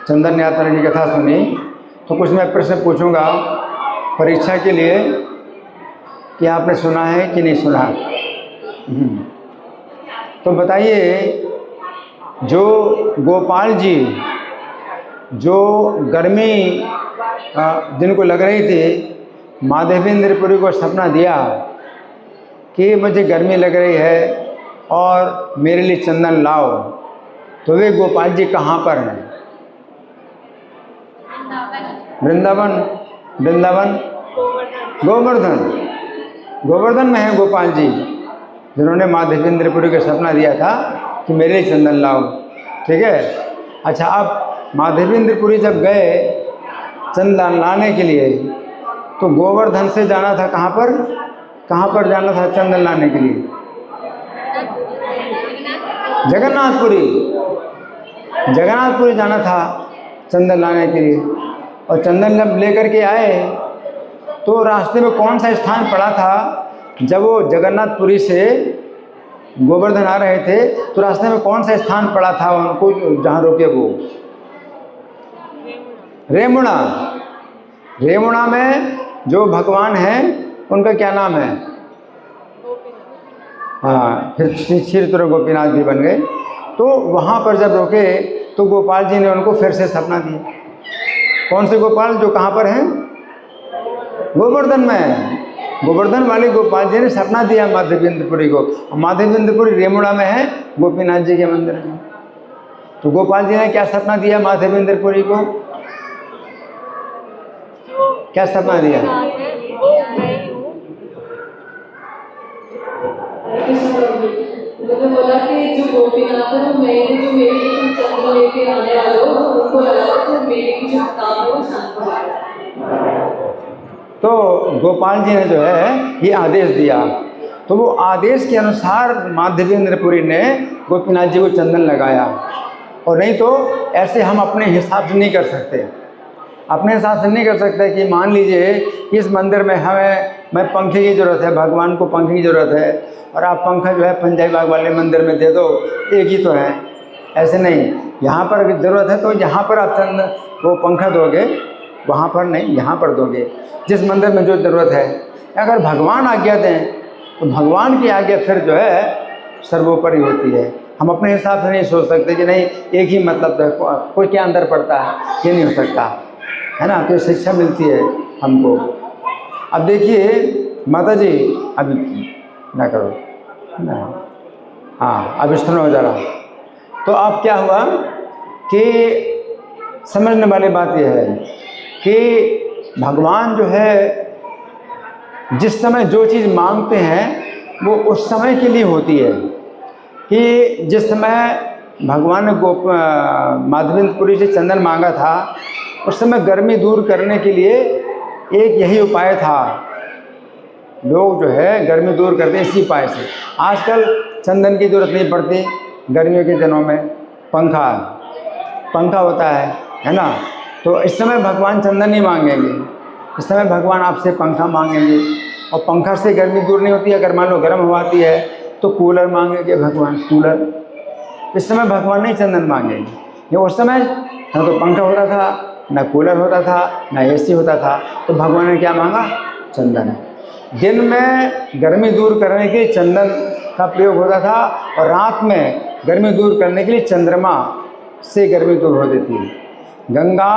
चंदन यात्रा की कथा सुनी, तो कुछ मैं प्रश्न पूछूंगा परीक्षा के लिए कि आपने सुना है कि नहीं सुना। तो बताइए, जो गोपाल जी जो गर्मी जिनको लग रही थी, माधवेंद्रपुरी को सपना दिया कि मुझे गर्मी लग रही है और मेरे लिए चंदन लाओ, तो वे गोपाल जी कहाँ पर हैं? वृंदावन, वृंदावन, गोवर्धन में है गोपाल जी, जिन्होंने माधवेंद्रपुरी को सपना दिया था कि मेरे लिए चंदन लाओ। ठीक है। अच्छा, अब माधवेंद्रपुरी जब गए चंदन लाने के लिए, तो गोवर्धन से जाना था कहाँ पर जाना था चंदन लाने के लिए? जगन्नाथपुरी जाना था चंदन लाने के लिए। और चंदन जब लेकर के आए तो रास्ते में कौन सा स्थान पड़ा था? जब वो जगन्नाथपुरी से गोवर्धन आ रहे थे तो रास्ते में कौन सा स्थान पड़ा था उनको जहाँ रोके? वो रेमुणा में जो भगवान हैं उनका क्या नाम है? हाँ, फिर क्षीरचूर गोपीनाथ भी बन गए। तो वहाँ पर जब रोके तो गोपाल जी ने उनको फिर से सपना दिया। कौन से गोपाल? जो कहाँ पर हैं? गोवर्धन में। गोवर्धन वाले गोपाल जी ने सपना दिया माधवेंद्रपुरी को। माधवेंद्रपुरी रेमुणा में है, गोपीनाथ जी के मंदिर में। तो गोपाल जी ने क्या सपना दिया माधवेंद्रपुरी को? क्या सपना दिया? उन्होंने बोला कि जो गोपीनाथ है वो मेरे चंद्र लेके आने वाले हो, उनको लगा तो मेरे जो काम है वो शांत हो जाएगा। तो गोपाल जी ने जो है ये आदेश दिया, तो वो आदेश के अनुसार माधवेंद्रपुरी ने गोपीनाथ जी को चंदन लगाया। और नहीं तो ऐसे हम अपने हिसाब से नहीं कर सकते। अपने हिसाब से नहीं कर सकते कि मान लीजिए इस मंदिर में मैं पंखे की ज़रूरत है, भगवान को पंखे की ज़रूरत है, और आप पंखा जो है पंजाबी बाग वाले मंदिर में दे दो, एक ही तो है। ऐसे नहीं, यहाँ पर ज़रूरत है तो यहाँ पर आप वो पंखा दोगे, वहाँ पर नहीं, यहाँ पर दोगे, जिस मंदिर में जो ज़रूरत है। अगर भगवान आज्ञा दें तो भगवान की आज्ञा फिर जो है सर्वोपरि होती है। हम अपने हिसाब से नहीं सोच सकते कि नहीं एक ही मतलब है, कोई क्या अंदर पड़ता है, ये नहीं हो सकता है ना। तो शिक्षा मिलती है हमको। अब देखिए माता जी, अभी ना करो ना, हाँ अब सुनो जरा। तो अब क्या हुआ कि समझने वाली बात यह है कि भगवान जो है जिस समय जो चीज़ मांगते हैं वो उस समय के लिए होती है। कि जिस समय भगवान ने माधवेंद्रपुरी से चंदन मांगा था, उस समय गर्मी दूर करने के लिए एक यही उपाय था। लोग जो है गर्मी दूर करते हैं इसी उपाय से। आजकल चंदन की ज़रूरत नहीं पड़ती, गर्मियों के दिनों में पंखा होता है ना। तो इस समय भगवान चंदन नहीं मांगेंगे, इस समय भगवान आपसे पंखा मांगेंगे। और पंखा से गर्मी दूर नहीं होती है। अगर मान लो गर्म हवा आती है तो कूलर मांगेंगे भगवान, कूलर। इस समय भगवान नहीं चंदन मांगेंगे। ये उस समय ना तो पंखा होता था, ना कूलर होता था, ना एसी होता था, तो भगवान ने क्या मांगा? चंदन। दिन में गर्मी दूर करने के लिए चंदन का प्रयोग होता था, और रात में गर्मी दूर करने के लिए चंद्रमा से गर्मी दूर हो देती है। गंगा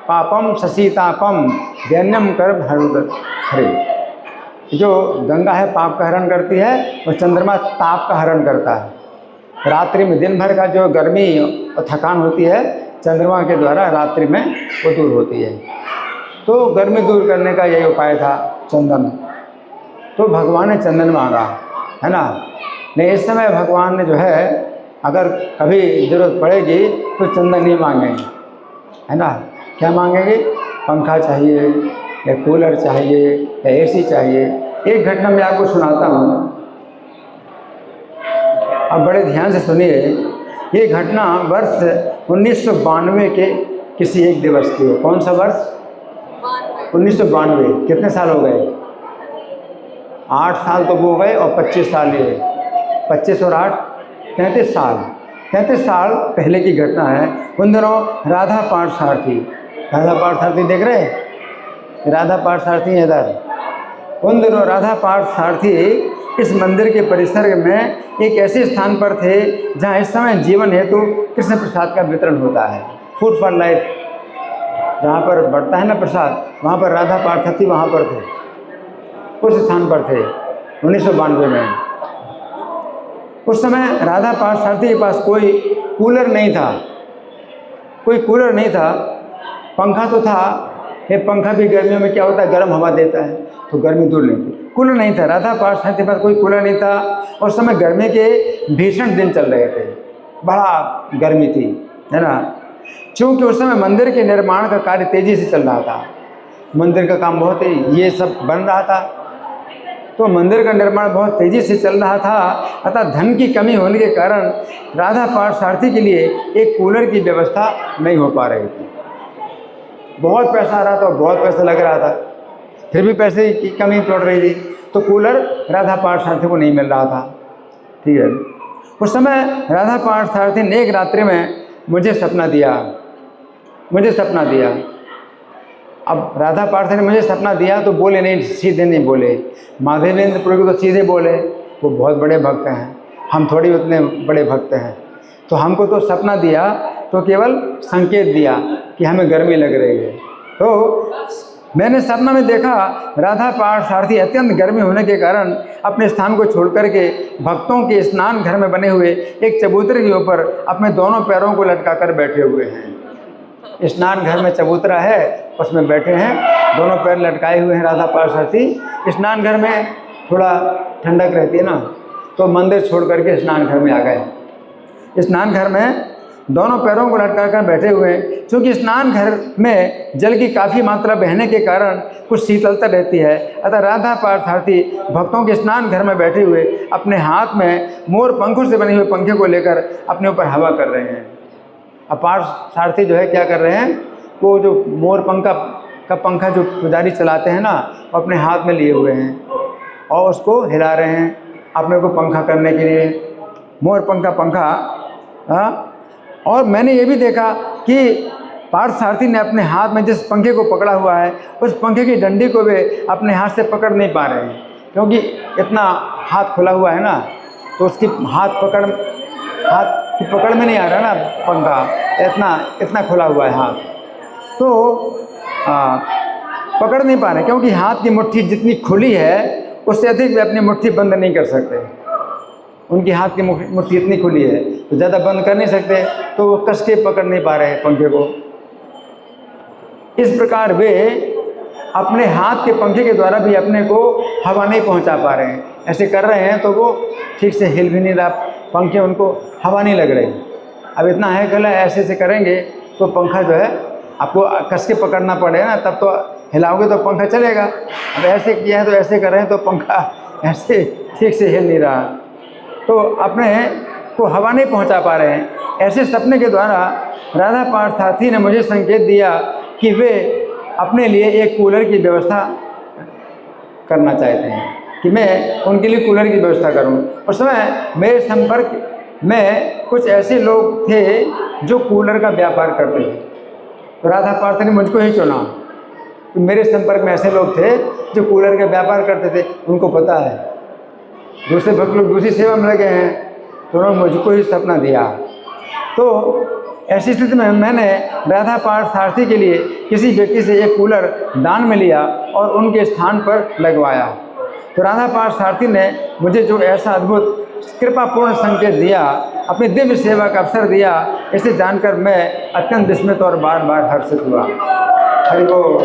पापम शशीतापम दैन्यम कर हरे। जो गंगा है पाप का हरण करती है, और चंद्रमा ताप का हरण करता है। रात्रि में दिन भर का जो गर्मी और थकान होती है, चंद्रमा के द्वारा रात्रि में वो दूर होती है। तो गर्मी दूर करने का यही उपाय था चंदन। तो भगवान ने चंदन मांगा, है ना। नहीं, इस समय भगवान ने जो है अगर कभी ज़रूरत पड़ेगी तो चंदन नहीं मांगेंगे, है ना। क्या मांगेंगे? पंखा चाहिए या कूलर चाहिए या एसी चाहिए। एक घटना मैं आपको सुनाता हूँ, अब बड़े ध्यान से सुनिए। ये घटना वर्ष 1992 के किसी एक दिवस की है। कौन सा वर्ष? 1992। कितने साल हो गए? 8 साल तो वो गए और 25 साल ये, 25 और 8 33 साल। 33 साल पहले की घटना है। उन दिनों राधा पार्थसारथी, राधा पार्थसारथी देख रहे हैं, राधा पार्थसारथी है इधर। उन दिनों राधा पार्थसारथी इस मंदिर के परिसर में एक ऐसे स्थान पर थे जहाँ इस समय जीवन हेतु कृष्ण प्रसाद का वितरण होता है, फूड फॉर लाइफ, जहाँ पर बढ़ता है ना प्रसाद, वहाँ पर राधा पार्थसारथी वहाँ पर थे, उस स्थान पर थे 1992 में। उस समय राधा पार्थसारथी के पास कोई कूलर नहीं था, कोई कूलर नहीं था, पंखा तो था, ये पंखा भी गर्मियों में क्या होता है, गर्म हवा देता है, तो गर्मी दूर नहीं थी, कूलर नहीं था। राधा पार्थसारथी के पास कोई कूलर नहीं था। और उस समय गर्मी के भीषण दिन चल रहे थे, बड़ा गर्मी थी, है ना। क्योंकि उस समय मंदिर के निर्माण का कार्य तेज़ी से चल रहा था, मंदिर का काम बहुत ही ये सब बन रहा था, तो मंदिर का निर्माण बहुत तेज़ी से चल रहा था। अतः धन की कमी होने के कारण राधा पार्थसारथी के लिए एक कूलर की व्यवस्था नहीं हो पा रही थी। बहुत पैसा आ रहा था और बहुत पैसा लग रहा था, फिर भी पैसे की कमी पड़ रही थी, तो कूलर राधा पार्थसारथी को नहीं मिल रहा था। ठीक है, उस समय राधा पार्थसारथी ने एक रात्रि में मुझे सपना दिया, मुझे सपना दिया। अब राधा पार्थसारथी ने मुझे सपना दिया तो बोले नहीं, सीधे नहीं बोले, माधवेंद्रपुरी को तो सीधे बोले, वो बहुत बड़े भक्त हैं, हम थोड़ी उतने बड़े भक्त हैं। तो हमको तो सपना दिया तो केवल संकेत दिया कि हमें गर्मी लग रही है। तो मैंने सपना में देखा राधा पार्थसारथी अत्यंत गर्मी होने के कारण अपने स्थान को छोड़ करके भक्तों के स्नान घर में बने हुए एक चबूतरे के ऊपर अपने दोनों पैरों को लटका कर बैठे हुए हैं। स्नान घर में चबूतरा है, उसमें बैठे हैं, दोनों पैर लटकाए हुए हैं राधा पार्थसारथी। स्नान घर में थोड़ा ठंडक रहती है ना, तो मंदिर छोड़ करके स्नान घर में आ गए। स्नान घर में दोनों पैरों को लटका कर बैठे हुए हैं। क्योंकि स्नान घर में जल की काफ़ी मात्रा बहने के कारण कुछ शीतलता रहती है, अतः राधा पार्थसारथी भक्तों के स्नान घर में बैठे हुए अपने हाथ में मोर पंखों से बने हुए पंखे को लेकर अपने ऊपर हवा कर रहे हैं। अब पार्थसारथी जो है क्या कर रहे हैं, वो जो मोर का पंखा जो पुजारी चलाते हैं ना, वो अपने हाथ में लिए हुए हैं और उसको हिला रहे हैं अपने को पंखा करने के लिए, मोर पंख का पंखा। हाँ, और मैंने ये भी देखा कि पार्थसारथी ने अपने हाथ में जिस पंखे को पकड़ा हुआ है, उस पंखे की डंडी को वे अपने हाथ से पकड़ नहीं पा रहे हैं, क्योंकि इतना हाथ खुला हुआ है ना, तो उसकी हाथ की पकड़ में नहीं आ रहा ना पंखा, इतना खुला हुआ है हाथ, तो पकड़ नहीं पा रहे, क्योंकि हाथ की मुट्ठी जितनी खुली है उससे अधिक वे अपनी मुट्ठी बंद नहीं कर सकते। उनकी हाथ की मुट्ठी इतनी खुली है तो ज़्यादा बंद कर नहीं सकते, तो वो कस के पकड़ नहीं पा रहे हैं पंखे को। इस प्रकार वे अपने हाथ के पंखे के द्वारा भी अपने को हवा नहीं पहुंचा पा रहे हैं। ऐसे कर रहे हैं तो वो ठीक से हिल भी नहीं रहा, पंखे उनको हवा नहीं लग रही। अब इतना है गला, ऐसे करेंगे तो पंखा जो है आपको कस के पकड़ना पड़ेगा ना, तब तो हिलाओगे तो पंखा चलेगा। अब ऐसे किया है तो ऐसे कर रहे हैं तो पंखा ऐसे ठीक से हिल नहीं रहा, तो अपने को हवा नहीं पहुंचा पा रहे हैं। ऐसे सपने के द्वारा राधा पार्थसारथी ने मुझे संकेत दिया कि वे अपने लिए एक कूलर की व्यवस्था करना चाहते हैं, कि मैं उनके लिए कूलर की व्यवस्था करूं। उस समय मेरे संपर्क में कुछ ऐसे लोग थे जो कूलर का व्यापार करते थे, तो राधा पार्थसारथी ने मुझको ही चुना। तो मेरे संपर्क में ऐसे लोग थे जो कूलर का व्यापार करते थे, उनको पता है, दूसरे भक्त लोग दूसरी सेवा में लगे हैं, तो उन्होंने मुझको ही सपना दिया। तो ऐसी स्थिति में मैंने राधा पार्थसारथी के लिए किसी व्यक्ति से एक कूलर दान में लिया और उनके स्थान पर लगवाया। तो राधा पार्थसारथी ने मुझे जो ऐसा अद्भुत कृपापूर्ण संकेत दिया, अपनी दिव्य सेवा का अवसर दिया, इसे जानकर मैं अत्यंत विस्मित और बार बार हर्षित हुआ। हरि बोल।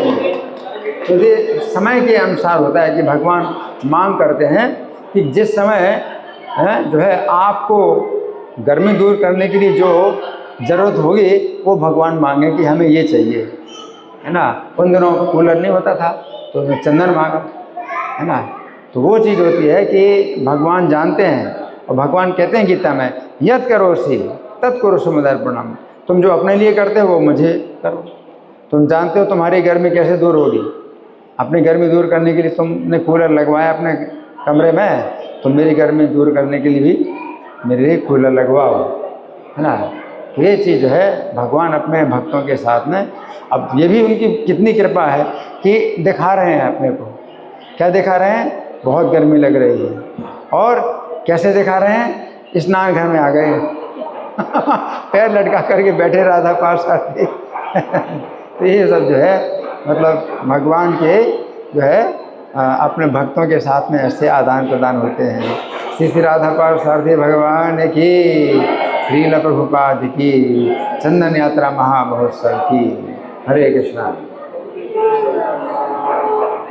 तो ये समय के अनुसार होता है कि भगवान मांग करते हैं कि जिस समय जो है आपको गर्मी दूर करने के लिए जो ज़रूरत होगी वो भगवान मांगे कि हमें ये चाहिए, है ना। उन दिनों कूलर नहीं होता था तो उसने चंदन मांगा, है ना। तो वो चीज़ होती है कि भगवान जानते हैं और भगवान कहते हैं गीता में, यत करोसि तत्करो समुदर्पणम, तुम जो अपने लिए करते हो वो मुझे करो। तुम जानते हो तुम्हारी गर्मी कैसे दूर होगी, अपनी गर्मी दूर करने के लिए तुमने कूलर लगवाया अपने कमरे में, तो मेरी गर्मी दूर करने के लिए भी मेरे लिए कूलर लगवाओ। है ना। तो ये चीज़ जो है भगवान अपने भक्तों के साथ में, अब ये भी उनकी कितनी कृपा है कि दिखा रहे हैं अपने को। क्या दिखा रहे हैं? बहुत गर्मी लग रही है, और कैसे दिखा रहे हैं? स्नान घर में आ गए पैर लटका करके बैठे राधा पार्षद तो ये सब जो है मतलब भगवान के जो है अपने भक्तों के साथ में ऐसे आदान प्रदान होते हैं। श्री श्री राधा पार्षद भगवान की, श्रील प्रभुपाद की, चंदन यात्रा महामहोत्सव की। हरे कृष्णा।